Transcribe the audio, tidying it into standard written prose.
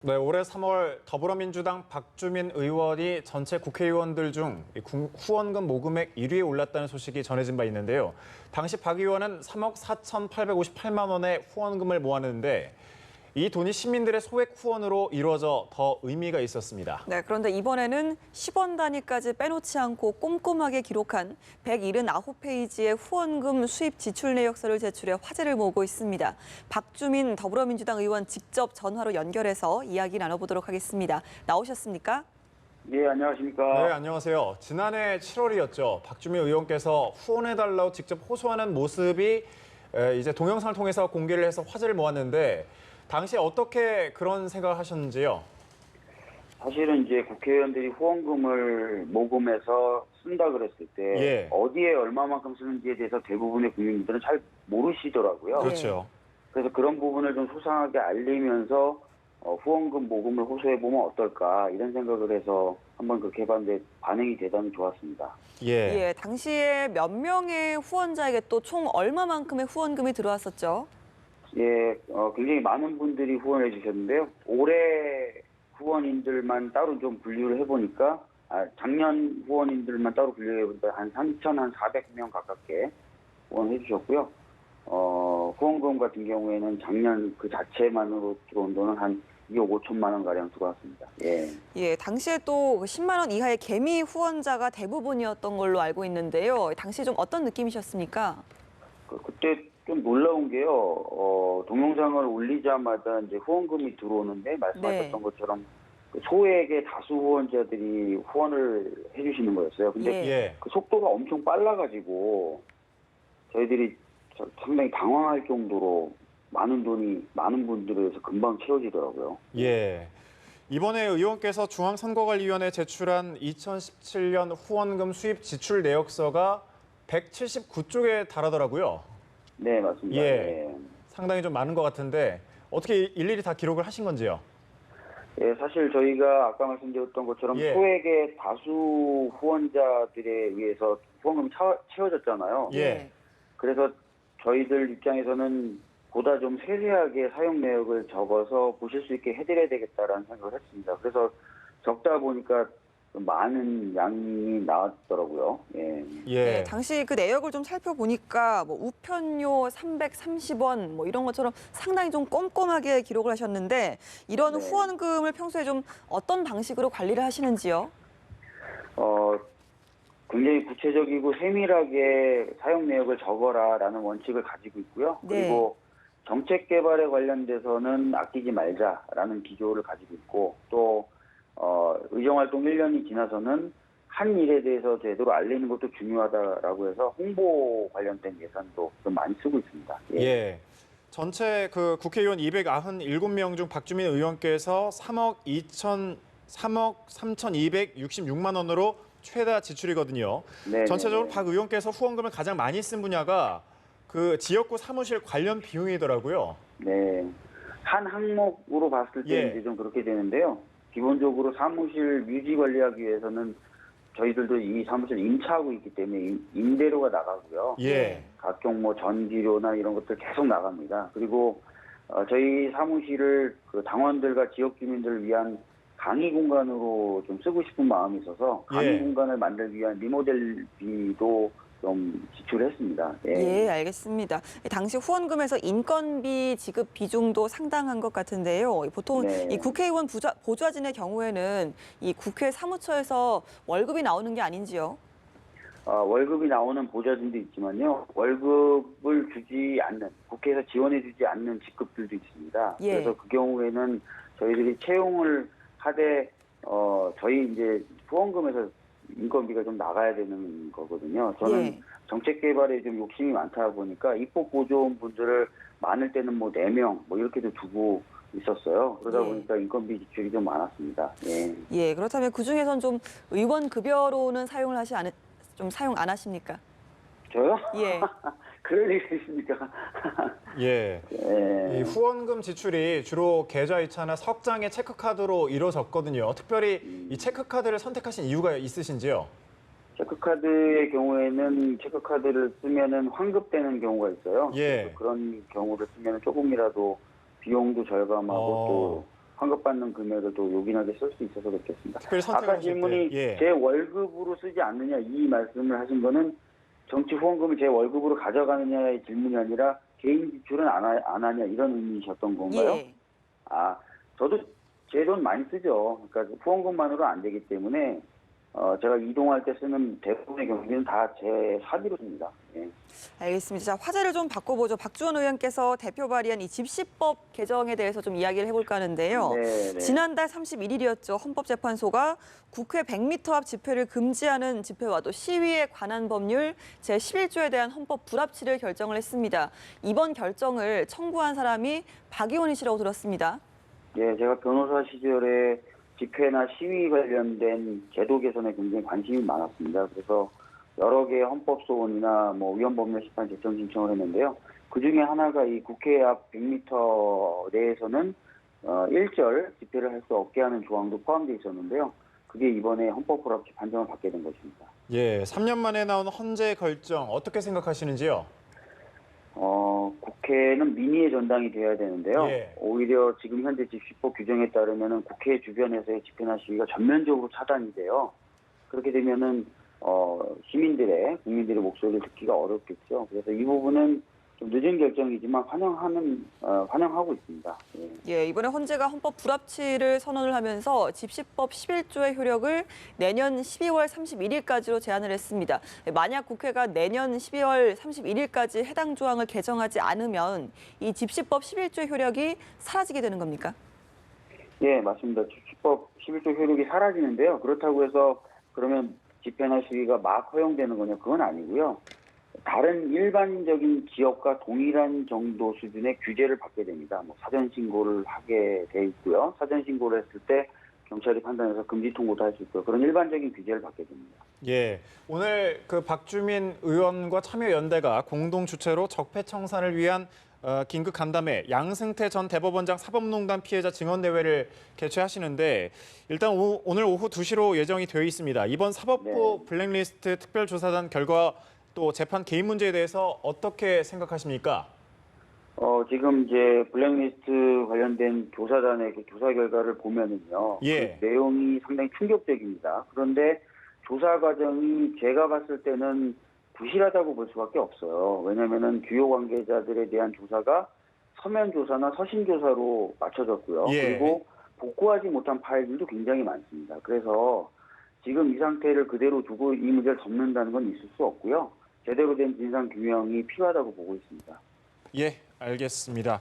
네, 올해 3월 더불어민주당 박주민 의원이 전체 국회의원들 중 후원금 모금액 1위에 올랐다는 소식이 전해진 바 있는데요. 당시 박 의원은 3억 4,858만 원의 후원금을 모았는데 이 돈이 시민들의 소액 후원으로 이루어져 더 의미가 있었습니다. 네, 그런데 이번에는 10원 단위까지 빼놓지 않고 꼼꼼하게 기록한 179페이지의 후원금 수입 지출 내역서를 제출해 화제를 모으고 있습니다. 박주민 더불어민주당 의원 직접 전화로 연결해서 이야기 나눠보도록 하겠습니다. 나오셨습니까? 네, 안녕하십니까. 네, 안녕하세요. 지난해 7월이었죠. 박주민 의원께서 후원해달라고 직접 호소하는 모습이 이제 동영상을 통해서 공개를 해서 화제를 모았는데 당시 어떻게 그런 생각을 하셨는지요? 사실은 이제 국회의원들이 후원금을 모금해서 쓴다 그랬을 때 어디에 얼마만큼 쓰는지에 대해서 대부분의 국민들은 잘 모르시더라고요. 그렇죠. 그래서 그런 부분을 좀 소상하게 알리면서 후원금 모금을 호소해보면 어떨까 이런 생각을 해서 한번 그렇게 해봤는데 반응이 대단히 좋았습니다. 예, 당시에 몇 명의 후원자에게 또 총 얼마만큼의 후원금이 들어왔었죠? 예, 굉장히 많은 분들이 후원해 주셨는데요. 올해 후원인들만 따로 좀 분류를 해보니까, 작년 후원인들만 따로 분류해보니까 한 3,400명 가깝게 후원해 주셨고요. 후원금 같은 경우에는 작년 그 자체만으로 들어온 돈은 한 2억 5천만 원 가량 들어왔습니다. 예, 당시에 또 10만 원 이하의 개미 후원자가 대부분이었던 걸로 알고 있는데요. 당시 좀 어떤 느낌이셨습니까? 그때 좀 놀라운 게요. 동영상을 올리자마자 이제 후원금이 들어오는데 말씀하셨던 것처럼 그 소액의 다수 후원자들이 후원을 해주시는 거였어요. 근데 그 속도가 엄청 빨라가지고 저희들이 상당히 당황할 정도로 많은 돈이 많은 분들에 의해서 금방 채워지더라고요. 예. 이번에 의원께서 중앙선거관리위원회에 제출한 2017년 후원금 수입 지출 내역서가 179쪽에 달하더라고요. 네, 맞습니다. 상당히 좀 많은 것 같은데 어떻게 일일이 다 기록을 하신 건지요? 예, 사실 저희가 아까 말씀드렸던 것처럼 소액의 다수 후원자들에 의해서 후원금이 채워졌잖아요. 그래서 저희들 입장에서는 보다 좀 세세하게 사용 내역을 적어서 보실 수 있게 해드려야 되겠다라는 생각을 했습니다. 그래서 적다 보니까 많은 양이 나왔더라고요. 네, 당시 그 내역을 좀 살펴보니까 뭐 우편료 330원 뭐 이런 것처럼 상당히 좀 꼼꼼하게 기록을 하셨는데 이런 후원금을 평소에 좀 어떤 방식으로 관리를 하시는지요? 굉장히 구체적이고 세밀하게 사용 내역을 적어라라는 원칙을 가지고 있고요. 그리고 정책 개발에 관련돼서는 아끼지 말자라는 기조를 가지고 있고 또 의정활동 1년이 지나서는 한 일에 대해서 제대로 알리는 것도 중요하다라고 해서 홍보 관련된 예산도 좀 많이 쓰고 있습니다. 전체 그 국회의원 297명 중 박주민 의원께서 3억 3,266만 원으로 최다 지출이거든요. 전체적으로 박 의원께서 후원금을 가장 많이 쓴 분야가 그 지역구 사무실 관련 비용이더라고요. 네. 한 항목으로 봤을 때 이제 좀 그렇게 되는데요. 기본적으로 사무실 유지 관리하기 위해서는 저희들도 이 사무실 임차하고 있기 때문에 임대료가 나가고요. 각종 뭐 전기료나 이런 것들 계속 나갑니다. 그리고 저희 사무실을 그 당원들과 지역 주민들을 위한 강의 공간으로 좀 쓰고 싶은 마음이 있어서 강의 공간을 만들기 위한 리모델비도 좀 지출했습니다. 알겠습니다. 당시 후원금에서 인건비 지급 비중도 상당한 것 같은데요. 보통 이 국회의원 보좌진의 경우에는 이 국회 사무처에서 월급이 나오는 게 아닌지요? 월급이 나오는 보좌진도 있지만요. 월급을 주지 않는, 국회에서 지원해주지 않는 직급들도 있습니다. 그래서 그 경우에는 저희들이 채용을 하되 저희 이제 후원금에서 인건비가 좀 나가야 되는 거거든요. 저는 정책 개발에 좀 욕심이 많다 보니까 입법 보조원 분들을 많을 때는 뭐 4명 뭐 이렇게도 두고 있었어요. 그러다 보니까 인건비 지출이 좀 많았습니다. 그렇다면 그 중에선 좀 의원 급여로는 사용 안 하십니까? 저요? 그럴 일이 있습니까? 이 후원금 지출이 주로 계좌이체나 석장의 체크카드로 이루어졌거든요. 특별히 이 체크카드를 선택하신 이유가 있으신지요? 체크카드의 경우에는 체크카드를 쓰면은 환급되는 경우가 있어요. 그래서 그런 경우를 쓰면 조금이라도 비용도 절감하고 또 환급받는 금액을 또 요긴하게 쓸 수 있어서 그렇겠습니다. 특별히 아까 선택하실 질문이 때, 예. 제 월급으로 쓰지 않느냐 이 말씀을 하신 거는 정치 후원금을 제 월급으로 가져가느냐의 질문이 아니라 개인 지출은 안 하냐 이런 의미이셨던 건가요? 예. 저도 제 돈 많이 쓰죠. 그러니까 후원금만으로 안 되기 때문에 제가 이동할 때 쓰는 대부분의 경비는 다 제 사비로 씁니다. 예. 알겠습니다. 자, 화제를 좀 바꿔보죠. 박주원 의원께서 대표 발의한 이 집시법 개정에 대해서 좀 이야기를 해볼까 하는데요. 네. 지난달 31일이었죠. 헌법재판소가 국회 100m 앞 집회를 금지하는 집회와 또 시위에 관한 법률 제11조에 대한 헌법 불합치를 결정을 했습니다. 이번 결정을 청구한 사람이 박의원이 씨라고 들었습니다. 예, 제가 변호사 시절에 집회나 시위 관련된 제도 개선에 굉장히 관심이 많았습니다. 그래서 여러 개의 헌법소원이나 위헌법률 심판 제청 신청을 했는데요. 그 중에 하나가 이 국회 앞 100m 내에서는 일절 집회를 할 수 없게 하는 조항도 포함되어 있었는데요. 그게 이번에 헌법 불합치 판정을 받게 된 것입니다. 예, 3년 만에 나온 헌재 결정 어떻게 생각하시는지요? 국회는 민의의 전당이 돼야 되는데요. 예. 오히려 지금 현재 집시법 규정에 따르면은 국회 주변에서의 집회나 시위가 전면적으로 차단이 돼요. 그렇게 되면은 국민들의 목소리를 듣기가 어렵겠죠. 그래서 이 부분은 좀 늦은 결정이지만 환영하고 있습니다. 예. 예, 이번에 헌재가 헌법 불합치를 선언을 하면서 집시법 11조의 효력을 내년 12월 31일까지로 제한을 했습니다. 만약 국회가 내년 12월 31일까지 해당 조항을 개정하지 않으면 이 집시법 11조의 효력이 사라지게 되는 겁니까? 예, 맞습니다. 집시법 11조 효력이 사라지는데요. 그렇다고 해서 그러면 집회나 시위가 막 허용되는 거냐? 그건 아니고요. 다른 일반적인 지역과 동일한 정도 수준의 규제를 받게 됩니다. 사전 신고를 하게 돼 있고요. 사전 신고를 했을 때 경찰이 판단해서 금지 통보도 할 수 있고요. 그런 일반적인 규제를 받게 됩니다. 예, 오늘 그 박주민 의원과 참여연대가 공동 주최로 적폐청산을 위한 긴급 간담회 양승태 전 대법원장 사법농단 피해자 증언대회를 개최하시는데 일단 오늘 오후 2시로 예정이 되어 있습니다. 이번 사법부 블랙리스트 특별조사단 결과 또 재판 개입 문제에 대해서 어떻게 생각하십니까? 지금 이제 블랙리스트 관련된 조사단의 그 조사 결과를 보면은요. 예. 그 내용이 상당히 충격적입니다. 그런데 조사 과정이 제가 봤을 때는 부실하다고 볼 수밖에 없어요. 왜냐면은 주요 관계자들에 대한 조사가 서면 조사나 서신 조사로 맞춰졌고요. 예. 그리고 복구하지 못한 파일들도 굉장히 많습니다. 그래서 지금 이 상태를 그대로 두고 이 문제를 덮는다는 건 있을 수 없고요. 제대로 된 진상 규명이 필요하다고 보고 있습니다. 예, 알겠습니다.